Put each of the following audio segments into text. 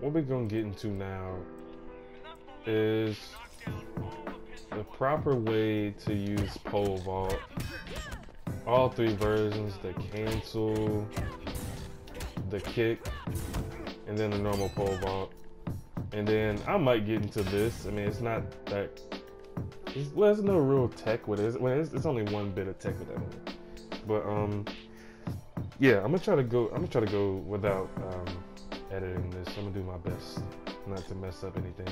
what we're gonna get into now is the proper way to use pole vault. All three versions: the cancel, the kick, and then the normal pole vault. And then I might get into this. I mean, it's not that. Well, there's no real tech with it. Well, it's only one bit of tech with that one. But yeah, I'm gonna try to go without editing this. I'm gonna do my best not to mess up anything.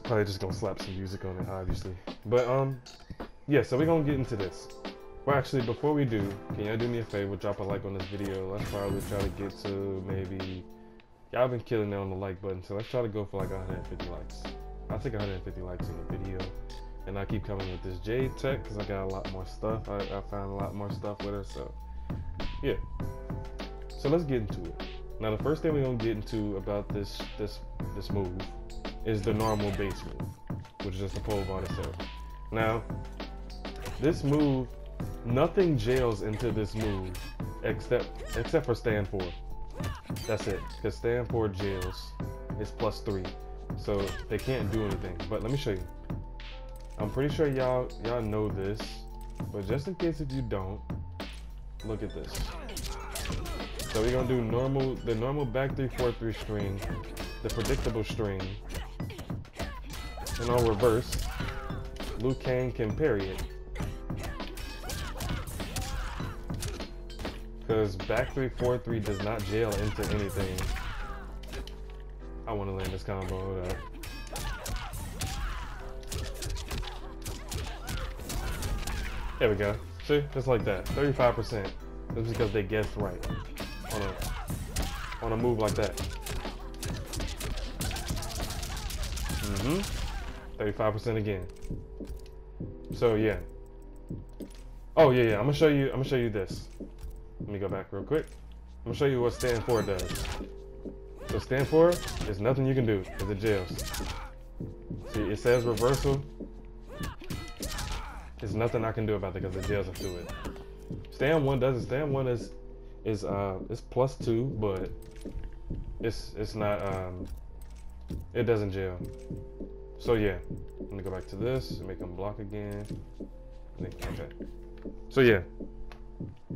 Probably just gonna slap some music on it, obviously. But yeah, so we're gonna get into this. Well, actually, before we do, can y'all do me a favor? Drop a like on this video. Let's probably try to get to maybe. Y'all been killing it on the like button, so let's try to go for like 150 likes. I'll take 150 likes on the video. And I keep coming with this Jade tech because I got a lot more stuff. I found a lot more stuff with her, so yeah. So let's get into it. Now the first thing we're gonna get into about this move is the normal base move, which is just the pole vault itself. Now, this move, nothing jails into this move except for stand 4. That's it, because stand 4 jails is +3, so they can't do anything. But let me show you. I'm pretty sure y'all know this, but just in case if you don't, look at this. So we're gonna do the normal back 3-4-3 string, the predictable string, and on reverse, Liu Kang can parry it. Because back 3-4-3 does not jail into anything. I want to land this combo. Hold up. There we go. See, just like that. 35%. That's because they guessed right on a move like that. 35% again. So yeah. Oh yeah. I'm gonna show you this. Let me go back real quick. I'm gonna show you what stand 4 does. So stand 4 is nothing you can do because it jails. See, it says reversal. There's nothing I can do about it because it jails up to it. Stand 1 does it. Stand 1 is +2, but it's not it doesn't jail. So yeah, let me go back to this and make them block again. Okay. So yeah.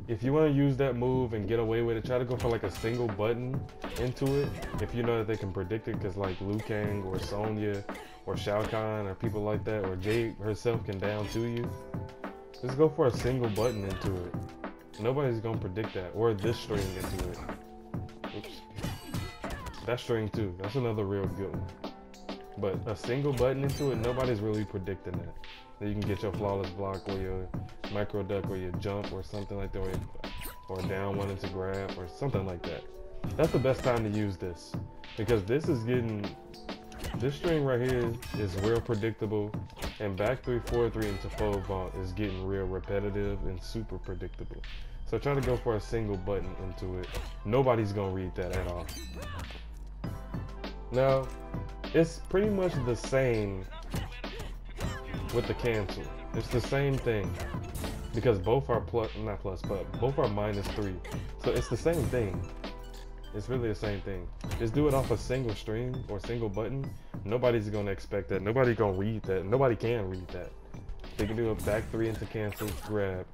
If you want to use that move and get away with it, try to go for like a single button into it. If you know that they can predict it, because like Liu Kang or Sonya or Shao Kahn or people like that, or Jade herself can down to you. Just go for a single button into it. Nobody's gonna predict that, or this string into it. Oops. That string too. That's another real good one. But a single button into it, nobody's really predicting that. Then you can get your flawless block or your micro duck or your jump or something like that, or down one into grab or something like that. That's the best time to use this, because this string right here is real predictable, and back 3-4-3 into pole vault is getting real repetitive and super predictable. So try to go for a single button into it. Nobody's gonna read that at all. Now, it's pretty much the same with the cancel. It's the same thing, because both are both are -3. So it's the same thing. It's really the same thing. Just do it off a single string or single button. Nobody's gonna expect that. Nobody's gonna read that. Nobody can read that. They can do a back 3 into cancel, grab.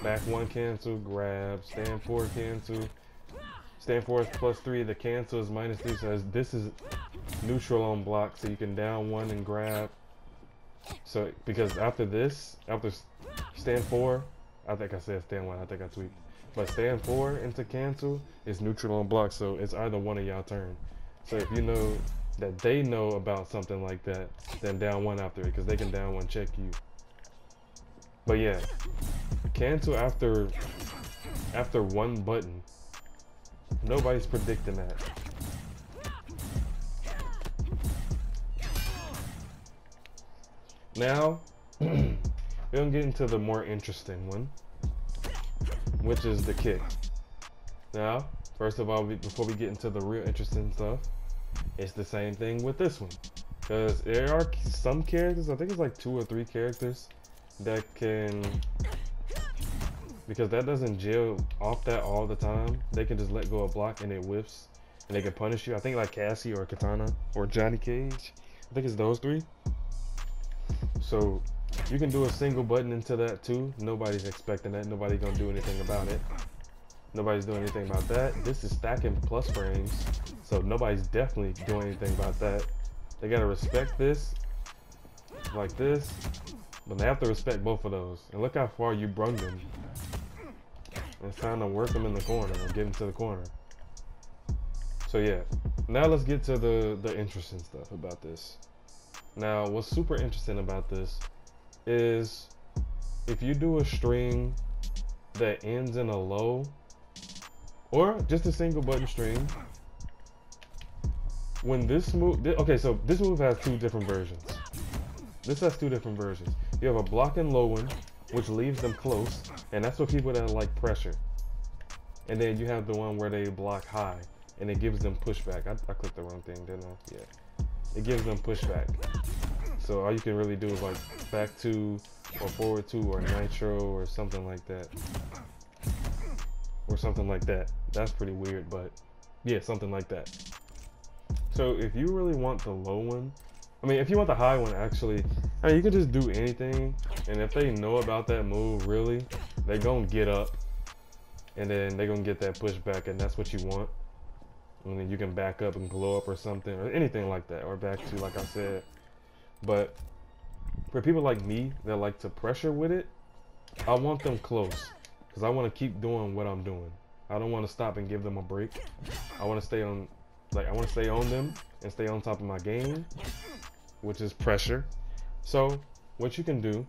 Back 1 cancel, grab. Stand 4 cancel. Stand 4 is +3. The cancel is -3. So this is neutral on block, so you can down 1 and grab. So because after stand 4, I think I said stand 1. I think I tweaked. But stand 4 into cancel is neutral on block, so it's either one of y'all turn. So if you know that they know about something like that, then down 1 after it, because they can down 1 check you. But yeah, cancel after one button. Nobody's predicting that. Now, we're gonna get into the more interesting one, which is the kick. Now, first of all, before we get into the real interesting stuff, it's the same thing with this one. Because there are some characters, I think it's like 2 or 3 characters, that can, because that doesn't jail off that all the time, they can just let go of block and it whiffs. and they can punish you. I think like Cassie or Katana or Johnny Cage. I think it's those three. So you can do a single button into that too. Nobody's expecting that. Nobody's gonna do anything about it. Nobody's doing anything about that. This is stacking plus frames, so nobody's definitely doing anything about that. They gotta respect this, like this, but they have to respect both of those. And look how far you brung them. It's time to work them in the corner or get them to the corner. So yeah, now let's get to the interesting stuff about this. Now, what's super interesting about this is if you do a string that ends in a low, or just a single button string, when this move, okay, so this move has two different versions. This has two different versions. You have a block and low one, which leaves them close, and that's for people that like pressure. And then you have the one where they block high, and it gives them pushback. I clicked the wrong thing, didn't I? Yeah. It gives them pushback. So all you can really do is like back two, or forward two, or nitro, or something like that. Or something like that. That's pretty weird, but yeah, something like that. So if you really want the low one, I mean, if you want the high one, actually, I mean, you can just do anything. And if they know about that move, really, they're gonna get up, and then they're gonna get that pushback, and that's what you want. And then you can back up and blow up or something, or anything like that, or back to, like I said. But for people like me that like to pressure with it, I want them close, because I want to keep doing what I'm doing. I don't want to stop and give them a break. I want to stay on, like, I want to stay on them and stay on top of my game, which is pressure. So what you can do,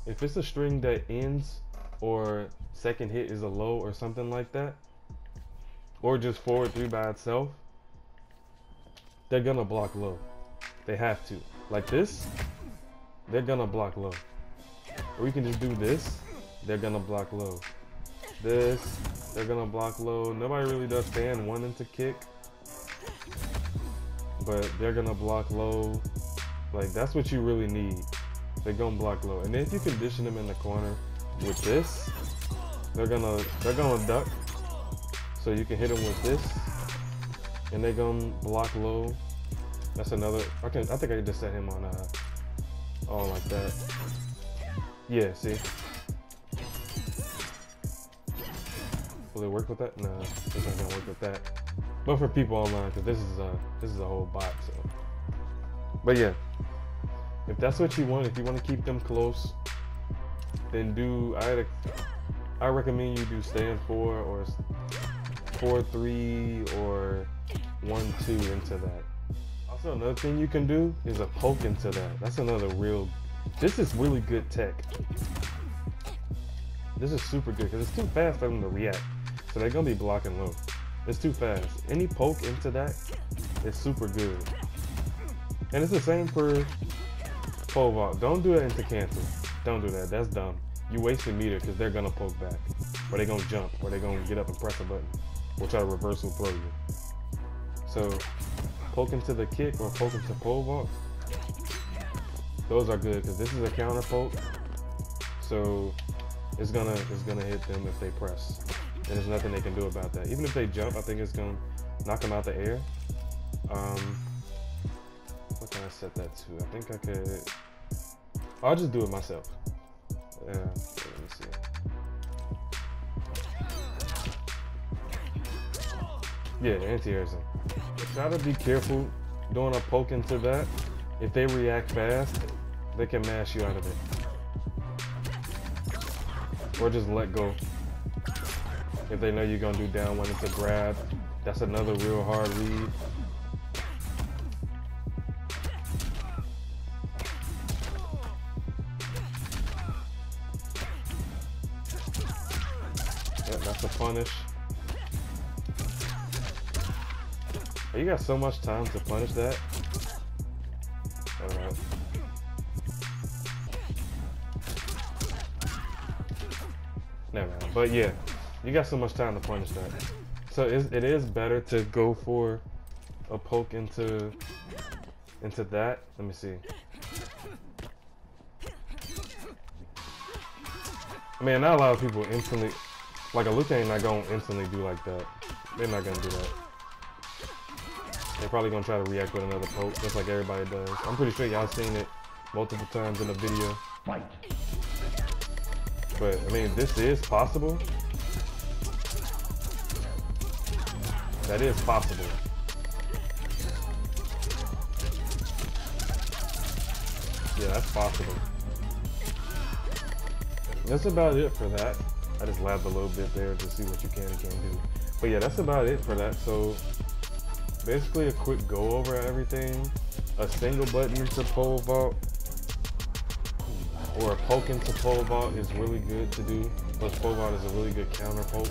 if it's a string that ends or second hit is a low or something like that, or just forward three by itself, they're gonna block low. They have to. Like this, they're gonna block low. Or you can just do this, they're gonna block low. This, they're gonna block low. Nobody really does stand one into kick, but they're gonna block low. Like, that's what you really need. They're gonna block low. And then if you condition them in the corner with this, they're gonna duck. So you can hit them with this, and they're gonna block low. That's another. I think I can just set him on like that. Yeah, see. Will it work with that? No, it's not gonna work with that. But for people online, because this is a whole bot. So, but yeah, if that's what you want, if you want to keep them close, then I recommend you do stand 4 or 4-3 or 1-2 into that. Also, another thing you can do is a poke into that. That's another real. This is really good tech. This is super good because it's too fast for them to react. So they're gonna be blocking low. It's too fast. Any poke into that is super good. And it's the same for pole vault. Don't do it into cancel. Don't do that. That's dumb. You wasted meter because they're gonna poke back, or they're gonna jump, or they're gonna get up and press a button, or try to reversal throw you. So poke into the kick or poke into pole vault. Those are good because this is a counter poke. So it's gonna hit them if they press, and there's nothing they can do about that. Even if they jump, I think it's gonna knock them out the air. What can I set that to? I think I could. I'll just do it myself. Let me see. Yeah, anti-air zone. Try to be careful doing a poke into that. If they react fast, they can mash you out of it. Or just let go. If they know you're gonna do down one into grab, that's another real hard read. Yep, that's a punish. You got so much time to punish that. Alright. Never mind. But yeah, you got so much time to punish that. So it is better to go for a poke into that. Let me see. I mean, not a lot of people instantly, like a Liu Kang not gonna instantly do like that. They're not gonna do that. They're probably gonna try to react with another poke, just like everybody does. I'm pretty sure y'all seen it multiple times in a video. But I mean, this is possible. That is possible. Yeah, that's possible. That's about it for that. I just labbed a little bit there to see what you can and can't do. But yeah, that's about it for that. So basically a quick go over everything. A single button to pole vault or a poke into pole vault is really good to do. Plus pole vault is a really good counter poke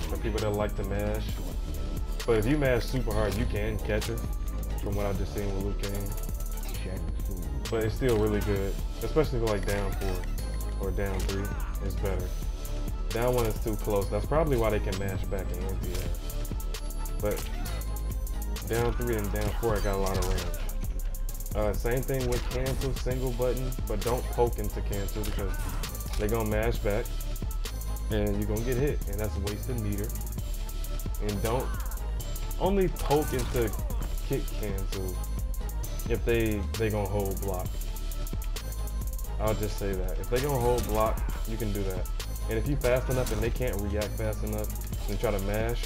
for people that like to mash. But if you mash super hard, you can catch her, from what I just seen with Liu Kang. But it's still really good, especially for like down 4 or down 3 is better. Down 1 is too close. That's probably why they can mash back and anti-air. But down 3 and down 4, I got a lot of range. Same thing with cancel, single button, but don't poke into cancel because they're gonna mash back and you're gonna get hit, and that's wasted meter. And don't only poke into kick cancel if they gonna hold block. I'll just say that. If they gonna hold block, you can do that. And if you fast enough and they can't react fast enough and try to mash,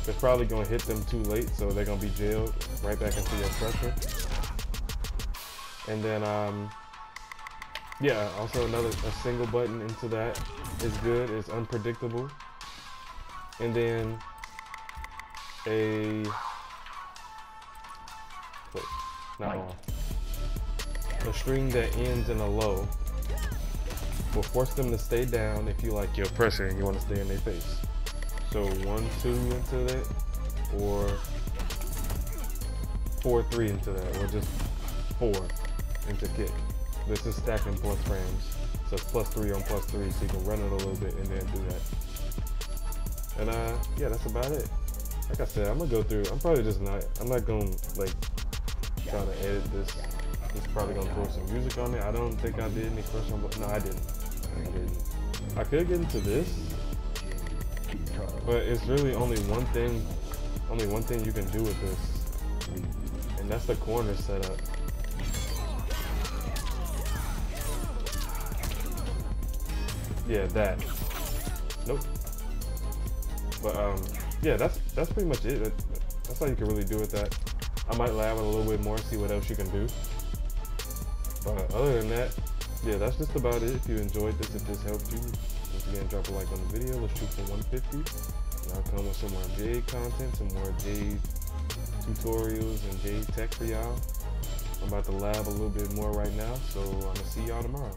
it's probably gonna hit them too late, so they're gonna be jailed right back into your pressure. And then yeah, also a single button into that is good. It's unpredictable. And then a string that ends in a low will force them to stay down if you like your pressure and you want to stay in their face. So 1-2 into that, or 4-3 into that, or just 4 into kick. This is stacking plus frames, so it's +3 on +3, so you can run it a little bit and then do that. And yeah, that's about it. Like I said, I'm gonna go through. I'm not gonna like try to edit this. It's probably gonna throw some music on it. I don't think I did any crush on. No, I didn't. I could get into this, but it's really only one thing you can do with this, and that's the corner setup. Yeah, that. Nope. But yeah, that's pretty much it. That's all you can really do with that. I might lab it a little bit more, see what else you can do. But other than that, yeah, that's just about it. If you enjoyed this, if this helped you, once again, drop a like on the video. Let's shoot for 150. And I'll come with some more Jade content, some more Jade tutorials and Jade tech for y'all. I'm about to lab a little bit more right now, so I'm gonna see y'all tomorrow.